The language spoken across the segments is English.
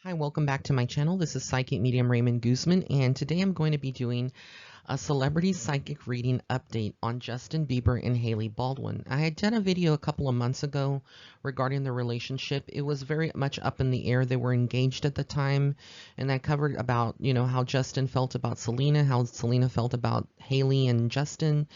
Hi, welcome back to my channel. This is Psychic Medium Raymond Guzman, and today I'm going to be doing a celebrity psychic reading update on Justin Bieber and Hailey Baldwin. I had done a video a couple of months ago regarding their relationship. It was very much up in the air. They were engaged at the time, and I covered about, how Justin felt about Selena, how Selena felt about Hailey and Justin,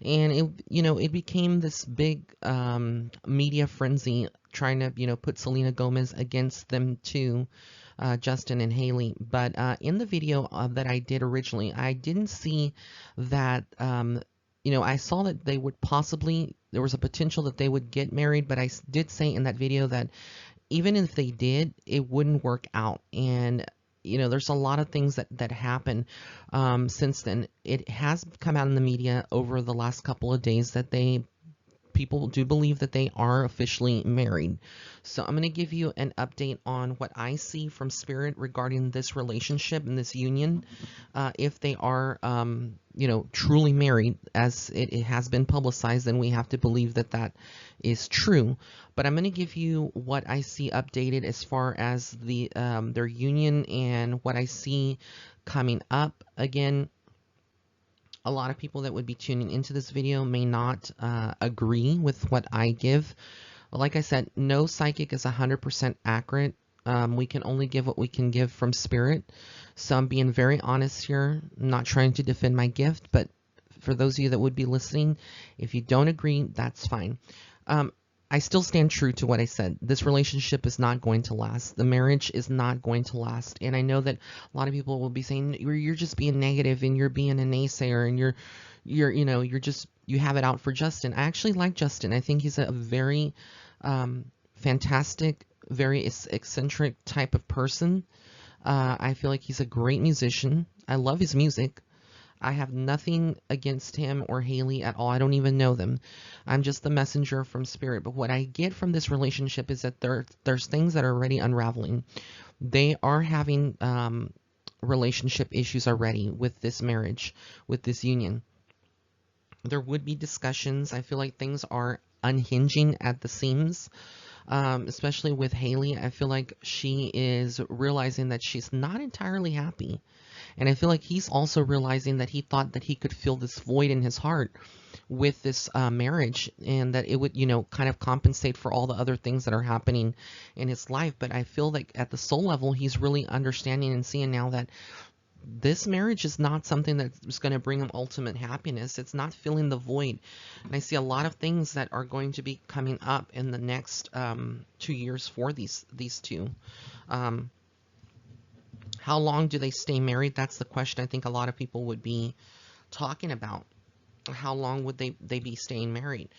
and it became this big media frenzy trying to, put Selena Gomez against them too, Justin and Hailey. But in the video that I did originally, I didn't see that, I saw that they would possibly, there was a potential that they would get married, but I did say in that video that even if they did, it wouldn't work out. And there's a lot of things that happen since then. It has come out in the media over the last couple of days that people do believe that they are officially married. So I'm going to give you an update on what I see from Spirit regarding this relationship and this union. If they are, truly married, as it has been publicized, then we have to believe that that is true. But I'm going to give you what I see updated as far as their union and what I see coming up. Again, a lot of people that would be tuning into this video may not agree with what I give. Like I said, no psychic is 100% accurate. We can only give what we can give from Spirit. So I'm being very honest here. I'm not trying to defend my gift, but for those of you that would be listening, if you don't agree, that's fine. I still stand true to what I said. This relationship is not going to last. The marriage is not going to last. And I know that a lot of people will be saying you're just being negative and you're being a naysayer and you have it out for Justin. I actually like Justin. I think he's a very fantastic, very eccentric type of person. I feel like he's a great musician. I love his music. I have nothing against him or Hailey at all. I don't even know them. I'm just the messenger from Spirit. But what I get from this relationship is that there's things that are already unraveling. They are having relationship issues already with this marriage, with this union. There would be discussions. I feel like things are unhinging at the seams. Especially with Hailey, I feel like she is realizing that she's not entirely happy. And I feel like he's also realizing that he thought that he could fill this void in his heart with this marriage, and that it would, kind of compensate for all the other things that are happening in his life. But I feel like at the soul level, he's really understanding and seeing now that this marriage is not something that's going to bring him ultimate happiness. It's not filling the void. And I see a lot of things that are going to be coming up in the next 2 years for these two. How long do they stay married? That's the question I think a lot of people would be talking about. How long would they be staying married?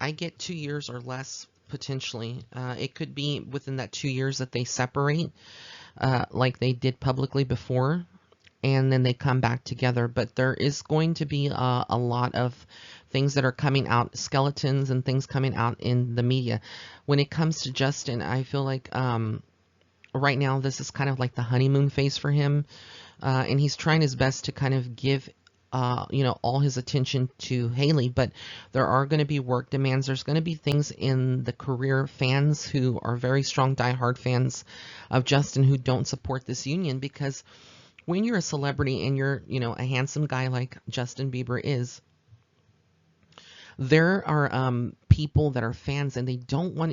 I get 2 years or less potentially. It could be within that 2 years that they separate, like they did publicly before, and then they come back together. But there is going to be a lot of things that are coming out, skeletons and things coming out in the media. When it comes to Justin, I feel like right now this is kind of like the honeymoon phase for him, and he's trying his best to kind of give all his attention to Hailey. But there are going to be work demands. There's going to be things in the career fans who are very strong diehard fans of Justin who don't support this union, because when you're a celebrity and you're a handsome guy like Justin Bieber is, there are people that are fans and they don't want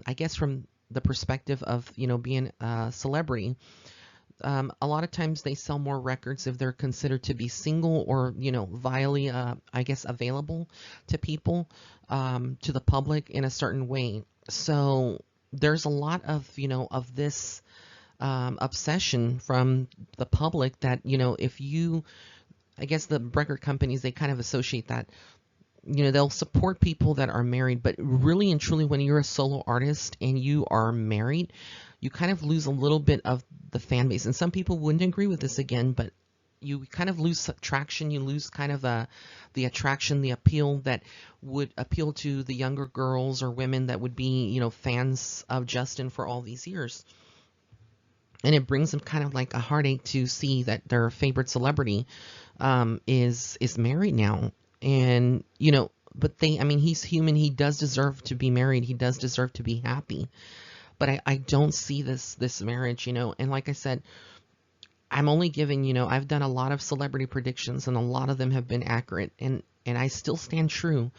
I guess from the perspective of being a celebrity, a lot of times they sell more records if they're considered to be single or vilely I guess available to people, to the public in a certain way. So there's a lot of of this obsession from the public that if you, I guess the record companies, they kind of associate that they'll support people that are married, but really and truly when you're a solo artist and you are married, you kind of lose a little bit of the fan base. And some people wouldn't agree with this again, but you kind of lose traction. You lose kind of the attraction, the appeal that would appeal to the younger girls or women that would be fans of Justin for all these years. And it brings them kind of like a heartache to see that their favorite celebrity is married now. And but I mean, he's human. He does deserve to be married. He does deserve to be happy. but I don't see this marriage, and like I said, I'm only giving, I've done a lot of celebrity predictions and a lot of them have been accurate, and I still stand true.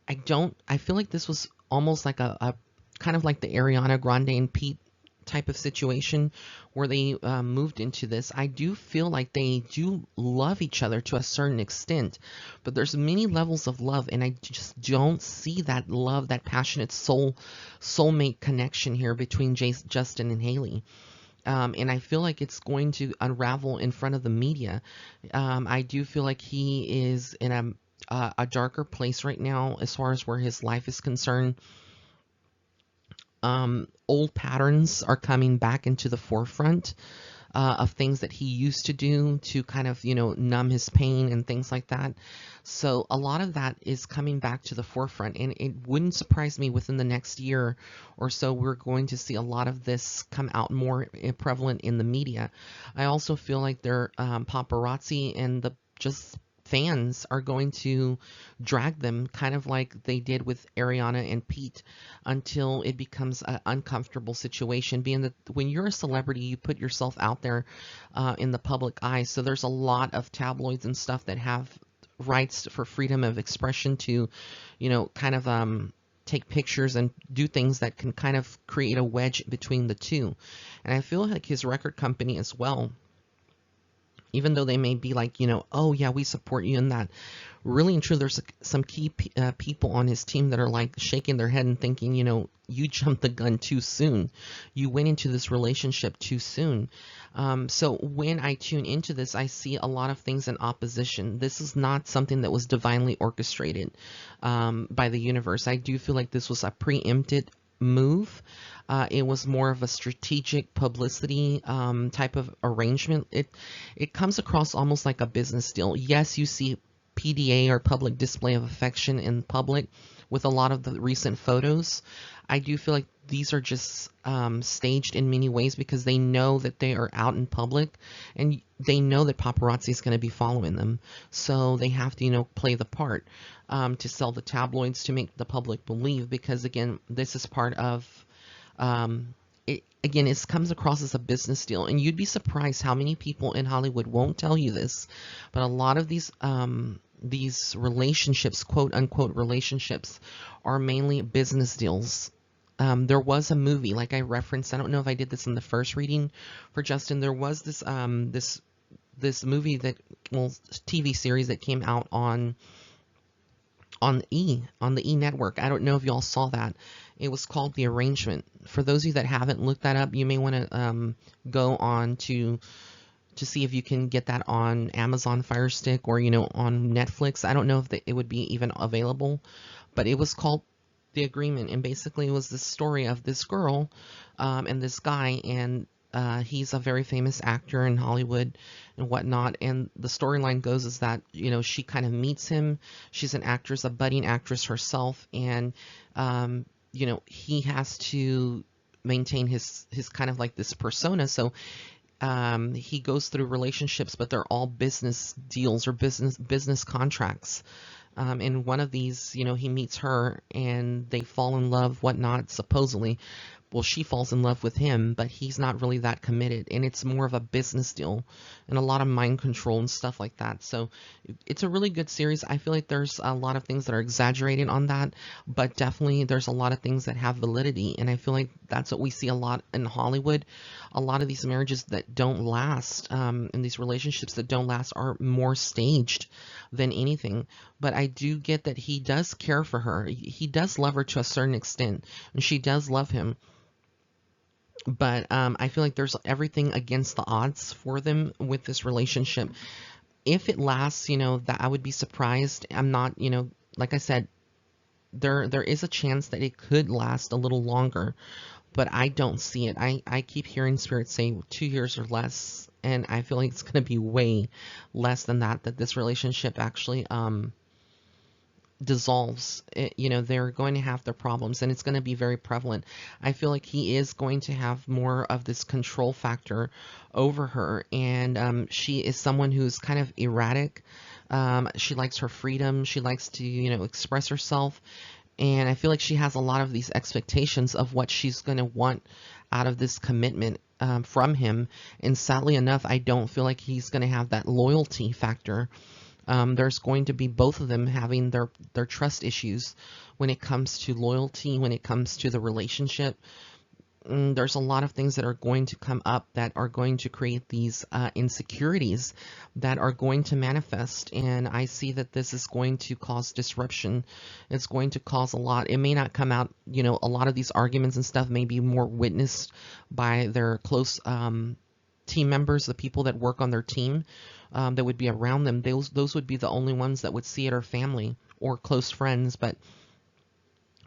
I feel like this was almost like a kind of like the Ariana Grande and Pete type of situation where they moved into this. I do feel like they do love each other to a certain extent, but there's many levels of love, and I just don't see that love, that passionate soulmate connection here between Justin and Haley. And I feel like it's going to unravel in front of the media. I do feel like he is in a darker place right now as far as where his life is concerned. Old patterns are coming back into the forefront of things that he used to do to kind of, numb his pain and things like that. So a lot of that is coming back to the forefront, and it wouldn't surprise me within the next year or so we're going to see a lot of this come out more prevalent in the media. I also feel like their paparazzi and the just fans are going to drag them kind of like they did with Ariana and Pete until it becomes an uncomfortable situation, being that when you're a celebrity, you put yourself out there in the public eye. So there's a lot of tabloids and stuff that have rights for freedom of expression to, kind of take pictures and do things that can kind of create a wedge between the two. And I feel like his record company as well, even though they may be like, oh yeah, we support you in that, really and truly, there's some key people on his team that are like shaking their head and thinking, you jumped the gun too soon. You went into this relationship too soon. So when I tune into this, I see a lot of things in opposition. This is not something that was divinely orchestrated by the universe. I do feel like this was a preempted move. It was more of a strategic publicity type of arrangement. It comes across almost like a business deal. Yes, you see PDA, or public display of affection, in public with a lot of the recent photos. I do feel like these are just staged in many ways because they know that they are out in public and they know that paparazzi is going to be following them. So they have to, play the part to sell the tabloids, to make the public believe, because again, this is part of it comes across as a business deal, and you'd be surprised how many people in Hollywood won't tell you this, but a lot of these relationships, quote unquote relationships, are mainly business deals. There was a movie, like I referenced, I don't know if I did this in the first reading for Justin. There was this movie that, well, TV series that came out on the E network. I don't know if y'all saw that. It was called The Arrangement. For those of you that haven't looked that up, you may want to go on to see if you can get that on Amazon Fire Stick or on Netflix. I don't know if it would be even available, but it was called The Agreement, and basically it was the story of this girl and this guy, and he's a very famous actor in Hollywood and whatnot. And the storyline goes is that, she kind of meets him. She's an actress, a budding actress herself. And, he has to maintain his kind of like this persona. So he goes through relationships, but they're all business deals or business contracts. In one of these, he meets her and they fall in love, whatnot, supposedly. Well, she falls in love with him, but he's not really that committed, and it's more of a business deal and a lot of mind control and stuff like that. So it's a really good series. I feel like there's a lot of things that are exaggerated on that, but definitely there's a lot of things that have validity, and I feel like that's what we see a lot in Hollywood. A lot of these marriages that don't last, and these relationships that don't last, are more staged than anything. But I do get that he does care for her. He does love her to a certain extent, and she does love him. But I feel like there's everything against the odds for them with this relationship. If it lasts, that I would be surprised. I'm not, like I said, there is a chance that it could last a little longer, but I don't see it. I keep hearing spirits say 2 years or less, and I feel like it's going to be way less than that this relationship actually dissolves. They're going to have their problems, and it's going to be very prevalent. I feel like he is going to have more of this control factor over her, and she is someone who's kind of erratic. She likes her freedom. She likes to express herself, And I feel like she has a lot of these expectations of what she's going to want out of this commitment from him. And sadly enough, I don't feel like he's going to have that loyalty factor. There's going to be both of them having their trust issues when it comes to loyalty, when it comes to the relationship. There's a lot of things that are going to come up that are going to create these insecurities that are going to manifest. And I see that this is going to cause disruption. It's going to cause a lot. It may not come out, a lot of these arguments and stuff may be more witnessed by their close team members, the people that work on their team that would be around them. Those would be the only ones that would see it, or family or close friends. But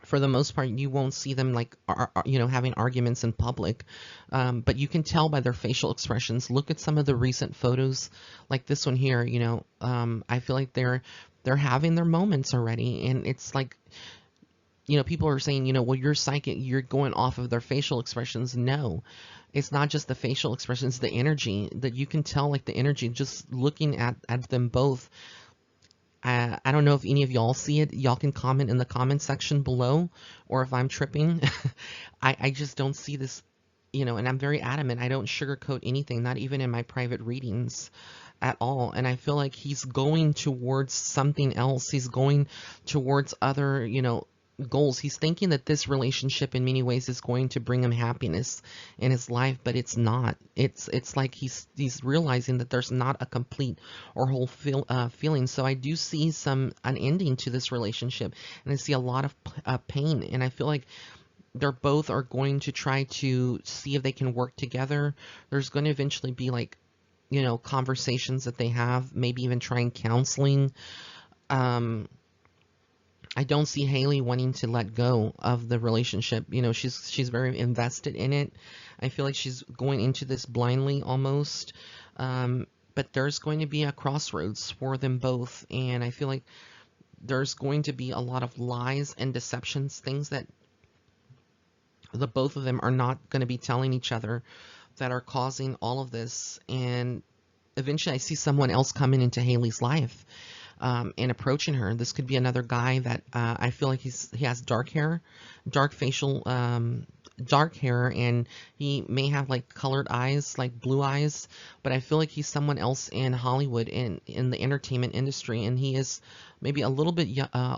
for the most part, you won't see them like having arguments in public, but you can tell by their facial expressions. Look at some of the recent photos, like this one here. I feel like they're having their moments already, and it's like, people are saying, well, you're psychic, you're going off of their facial expressions. No, it's not just the facial expressions, the energy that you can tell, like the energy just looking at them both. I don't know if any of y'all see it. Y'all can comment in the comment section below, or if I'm tripping. I just don't see this, and I'm very adamant. I don't sugarcoat anything, not even in my private readings at all. And I feel like he's going towards something else. He's going towards other, goals. He's thinking that this relationship in many ways is going to bring him happiness in his life, but it's not. It's like he's realizing that there's not a complete or whole feeling. So I do see an ending to this relationship, and I see a lot of pain, and I feel like they're both are going to try to see if they can work together. There's going to eventually be like, conversations that they have, maybe even trying counseling. I don't see Haley wanting to let go of the relationship. She's very invested in it. I feel like she's going into this blindly almost. But there's going to be a crossroads for them both, and I feel like there's going to be a lot of lies and deceptions, things that the both of them are not going to be telling each other, that are causing all of this. And eventually I see someone else coming into Haley's life. And approaching her. This could be another guy that I feel like he has dark hair, dark facial, dark hair, and he may have like colored eyes, like blue eyes. But I feel like he's someone else in Hollywood, in the entertainment industry, and he is maybe a little bit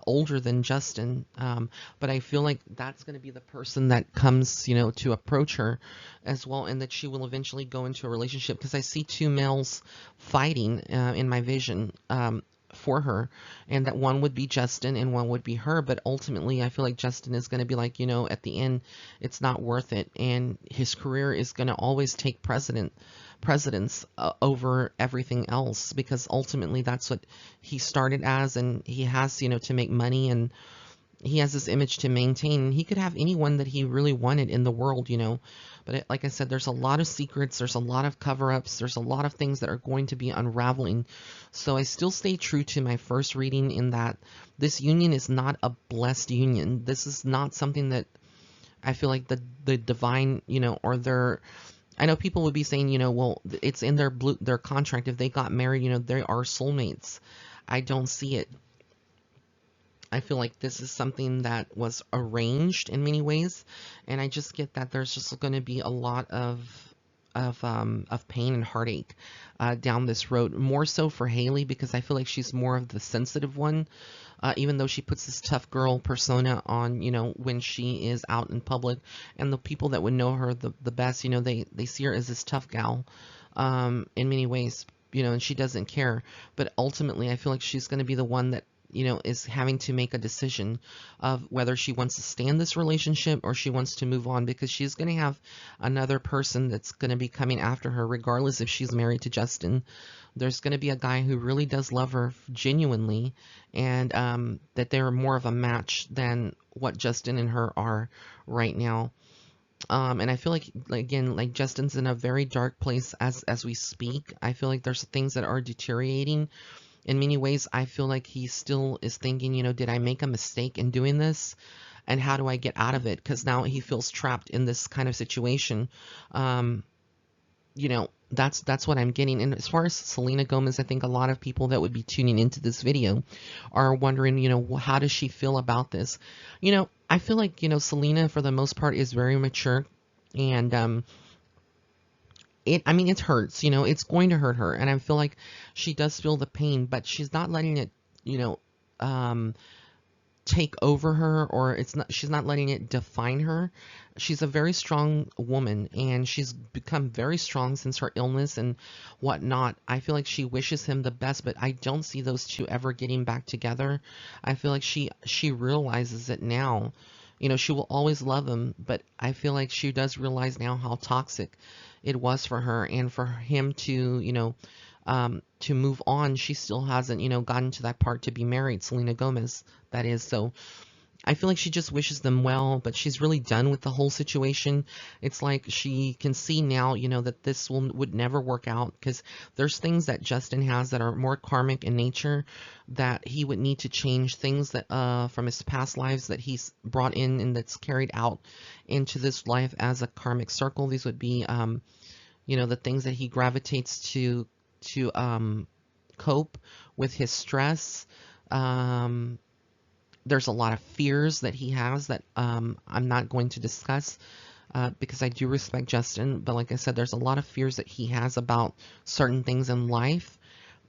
older than Justin. But I feel like that's going to be the person that comes, to approach her as well, and that she will eventually go into a relationship, because I see two males fighting in my vision. For her, and that one would be Justin and one would be her. But ultimately I feel like Justin is going to be like, at the end, it's not worth it, and his career is going to always take precedence over everything else, because ultimately that's what he started as, and he has to make money, and he has this image to maintain. He could have anyone that he really wanted in the world, but like I said, there's a lot of secrets, there's a lot of cover-ups, there's a lot of things that are going to be unraveling. So I still stay true to my first reading, in that this union is not a blessed union. This is not something that I feel like the divine, or their, I know people would be saying, well, it's in their contract. If they got married, they are soulmates. I don't see it. I feel like this is something that was arranged in many ways, and I just get that there's just going to be a lot of pain and heartache down this road. More so for Haley, because I feel like she's more of the sensitive one, even though she puts this tough girl persona on, when she is out in public, and the people that would know her the best, they see her as this tough gal in many ways, and she doesn't care. But ultimately, I feel like she's going to be the one that is having to make a decision of whether she wants to stay in this relationship or she wants to move on, because she's going to have another person that's going to be coming after her, regardless if she's married to Justin. There's going to be a guy who really does love her genuinely, and that they're more of a match than what Justin and her are right now. And I feel like, again, like Justin's in a very dark place as we speak. I feel like there's things that are deteriorating. In many ways, I feel like he still is thinking, did I make a mistake in doing this? And how do I get out of it? Because now he feels trapped in this kind of situation. That's what I'm getting. And as far as Selena Gomez, I think a lot of people that would be tuning into this video are wondering, how does she feel about this? I feel like, Selena for the most part is very mature, and I mean, it hurts, it's going to hurt her, and I feel like she does feel the pain, but she's not letting it, you know, um, take over her, or she's not letting it define her. She's a very strong woman, and she's become very strong since her illness and whatnot. I feel like she wishes him the best, but I don't see those two ever getting back together. I feel like she realizes it now. She will always love him, but I feel like she does realize now how toxic it was for her, and for him to move on. She still hasn't, gotten to that part to be married, Selena Gomez, that is. So I feel like she just wishes them well, but she's really done with the whole situation. It's like she can see now, that this would never work out, because there's things that Justin has that are more karmic in nature, that he would need to change, things that from his past lives that he's brought in and that's carried out into this life as a karmic circle. These would be the things that he gravitates to cope with his stress. There's a lot of fears that he has that I'm not going to discuss because I do respect Justin. But like I said, there's a lot of fears that he has about certain things in life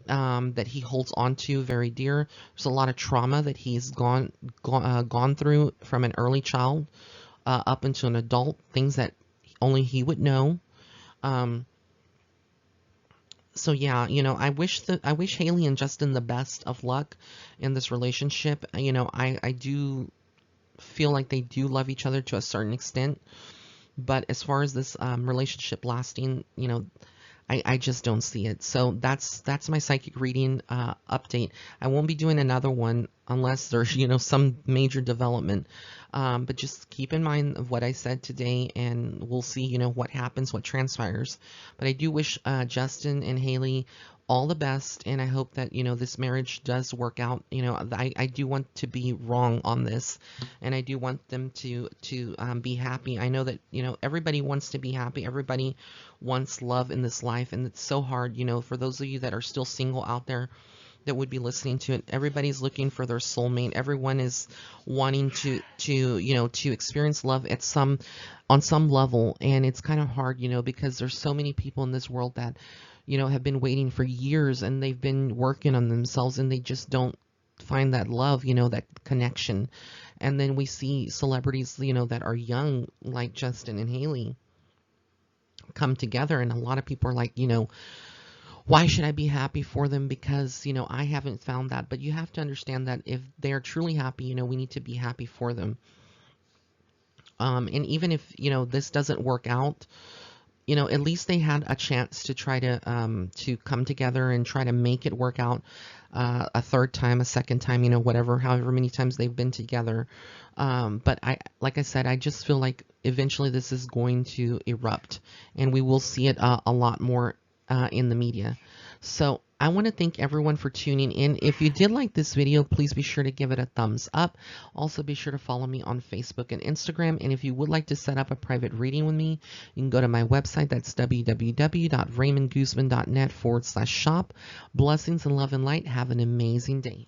that he holds on to very dear. There's a lot of trauma that he's gone through from an early child up into an adult, things that only he would know. So yeah, I wish Haley and Justin the best of luck in this relationship. I do feel like they do love each other to a certain extent, but as far as this relationship lasting, I just don't see it. So that's my psychic reading update. I won't be doing another one unless there's some major development. But just keep in mind of what I said today, and we'll see what happens, what transpires. But I do wish Justin and Haley all the best, and I hope that this marriage does work out. I do want to be wrong on this, and I do want them to be happy. I know that everybody wants to be happy. Everybody wants love in this life, and it's so hard. For those of you that are still single out there that would be listening to it, everybody's looking for their soulmate. Everyone is wanting to experience love on some level, and it's kind of hard, because there's so many people in this world that have been waiting for years, and they've been working on themselves, and they just don't find that love, that connection. And then we see celebrities, that are young, like Justin and Haley, come together, and a lot of people are like, why should I be happy for them? Because, I haven't found that. But you have to understand that if they are truly happy, we need to be happy for them. And even if, this doesn't work out, at least they had a chance to try to come together and try to make it work out a third time, a second time, whatever, however many times they've been together. But like I said, I just feel like eventually this is going to erupt, and we will see it a lot more in the media. So I want to thank everyone for tuning in. If you did like this video, please be sure to give it a thumbs up. Also be sure to follow me on Facebook and Instagram. And if you would like to set up a private reading with me, you can go to my website. That's www.raymondguzman.net/shop. Blessings and love and light. Have an amazing day.